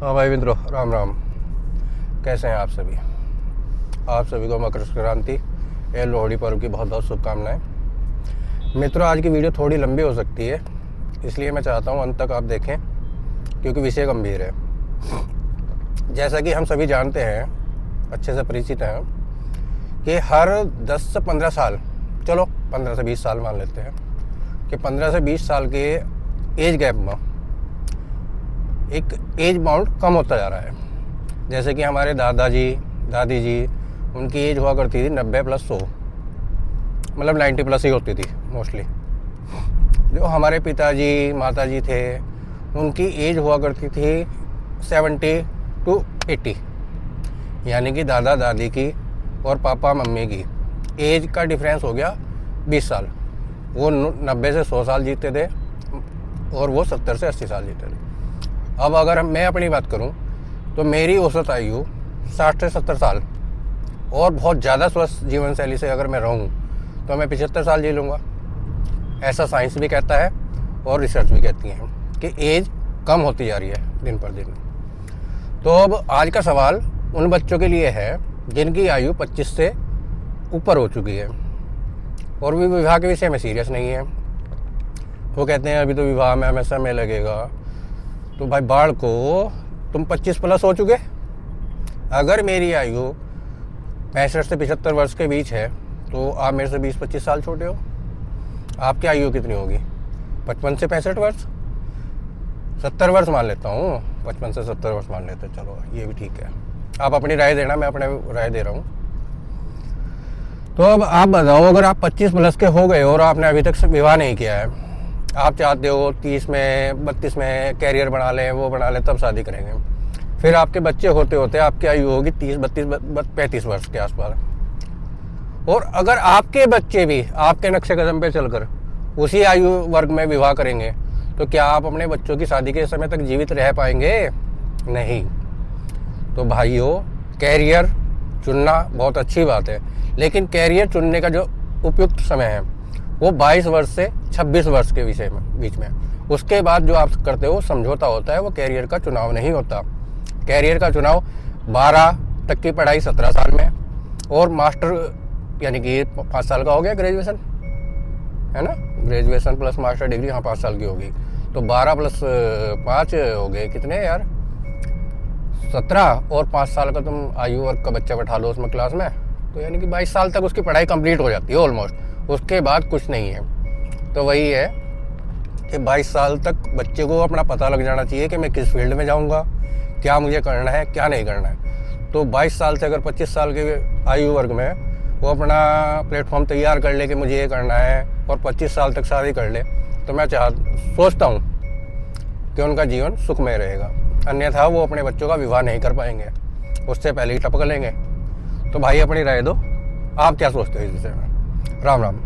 हाँ भाई मित्रों, राम राम। कैसे हैं आप सभी? आप सभी को मकर संक्रांति या लोहड़ी पर्व की बहुत बहुत शुभकामनाएं। मित्रों, आज की वीडियो थोड़ी लंबी हो सकती है, इसलिए मैं चाहता हूं अंत तक आप देखें, क्योंकि विषय गंभीर है। जैसा कि हम सभी जानते हैं, अच्छे से परिचित हैं, कि हर 10 से 15 साल, चलो 15 से 20 साल मान लेते हैं, कि 15 से 20 साल के एज गैप में एक एज बाउंड कम होता जा रहा है। जैसे कि हमारे दादाजी दादी जी, उनकी एज हुआ करती थी 90+100, मतलब 90+ ही होती थी मोस्टली। जो हमारे पिताजी माताजी थे, उनकी एज हुआ करती थी 70 to 80, यानी कि दादा दादी की और पापा मम्मी की एज का डिफरेंस हो गया 20 साल। वो 90 से 100 साल जीते थे और वो 70 से 80 साल जीते थे। अब अगर मैं अपनी बात करूं तो मेरी औसत आयु 60 से 70 साल, और बहुत ज़्यादा स्वस्थ जीवन शैली से अगर मैं रहूं तो मैं 75 साल जी लूँगा। ऐसा साइंस भी कहता है और रिसर्च भी कहती है कि एज कम होती जा रही है दिन पर दिन। तो अब आज का सवाल उन बच्चों के लिए है जिनकी आयु 25 से ऊपर हो चुकी है और भी विवाह के विषय में सीरियस नहीं है। वो कहते हैं अभी तो विवाह में हमें समय लगेगा। तो भाई बाढ़ को तुम 25+ हो चुके। अगर मेरी आयु 65 से 75 वर्ष के बीच है तो आप मेरे से 20-25 साल छोटे हो। आपकी आयु कितनी होगी? 55 से 65 वर्ष, 70 वर्ष मान लेता हूँ। 55 से 70 वर्ष मान लेते, चलो ये भी ठीक है। आप अपनी राय देना, मैं अपने राय दे रहा हूँ। तो अब आप बताओ, अगर आप 25+ के हो गए और आपने अभी तक विवाह नहीं किया है, आप चाहते हो 30 में 32 में कैरियर बना लें, वो बना लें, तब शादी करेंगे। फिर आपके बच्चे होते होते आपकी आयु होगी 30, 32, 35 वर्ष के आसपास। और अगर आपके बच्चे भी आपके नक्शे कदम पे चलकर उसी आयु वर्ग में विवाह करेंगे तो क्या आप अपने बच्चों की शादी के समय तक जीवित रह पाएंगे? नहीं। तो भाइयों, कैरियर चुनना बहुत अच्छी बात है, लेकिन कैरियर चुनने का जो उपयुक्त समय है वो 22 वर्ष से 26 वर्ष के बीच में। उसके बाद जो आप करते हो समझौता होता है, वो कैरियर का चुनाव नहीं होता। कैरियर का चुनाव 12 तक की पढ़ाई 17 साल में, और मास्टर यानी कि 5 साल का हो गया ग्रेजुएशन, है ना? ग्रेजुएशन प्लस मास्टर डिग्री, हाँ 5 साल की होगी। तो 12 + 5 हो गए कितने यार? 17। और 5 साल का तुम आयु वर्ग का बच्चा बैठा लो उसमें क्लास में, तो यानी कि 22 साल तक उसकी पढ़ाई कंप्लीट हो जाती है ऑलमोस्ट। उसके बाद कुछ नहीं है। तो वही है कि 22 साल तक बच्चे को अपना पता लग जाना चाहिए कि मैं किस फील्ड में जाऊंगा, क्या मुझे करना है, क्या नहीं करना है। तो 22 साल से अगर 25 साल के आयु वर्ग में वो अपना प्लेटफॉर्म तैयार कर ले कि मुझे ये करना है, और 25 साल तक शादी कर ले, तो मैं सोचता हूँ कि उनका जीवन सुखमय रहेगा। अन्यथा वो अपने बच्चों का विवाह नहीं कर पाएंगे, उससे पहले ही टपक लेंगे। तो भाई अपनी राय दो, आप क्या सोचते हो इस विषय में? राम राम।